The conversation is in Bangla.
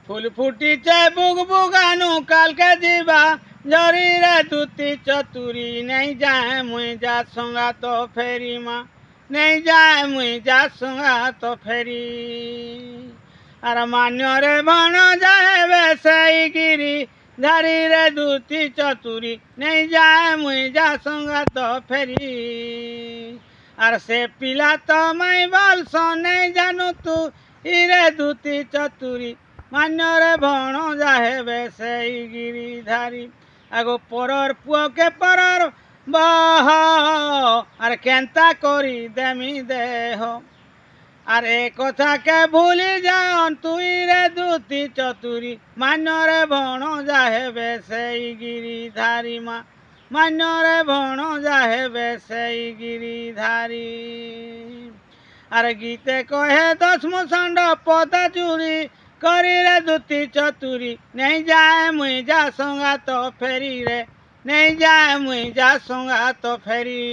ফুল ফুটিছে বুক বুগানু কালকে দিবা জরিরে দুতি চতুরি নেই যায় মুই যা সঙ্গা তো ফেরি মা নেই যায় মুই যা সঙ্গা তো ফেরি আর মান্যরে বন যাবে সেই গিরি ধারিরে দুতি চতুরি নেই যায় মুই যা সঙ্গা তো ফেরি আর সে পিলা তো মাই বলছ নেই জানু তু ইরে দুতি চতুরি মান্যরে ভণ যাহেবে সেই গিরিধারী আগো পরর পুয়কে পরর বহ আর কেন্তা করি দেমি দেহ আর এ কথাকে ভুলি যান তুই রে দুতি চতুরি মান্যরে ভণ যাহেবে সেই গিরিধারী মা মান্যরে ভণ যাহেবে সেই গিরিধারী আর গীতে কহে দশম ষণ্ড পদা চুরি করি রে দুতি চতুরি নেই যায় মুই যা সঙ্গা তো ফেরি রে নেই যায় মুই যা সঙ্গা তো ফেরি।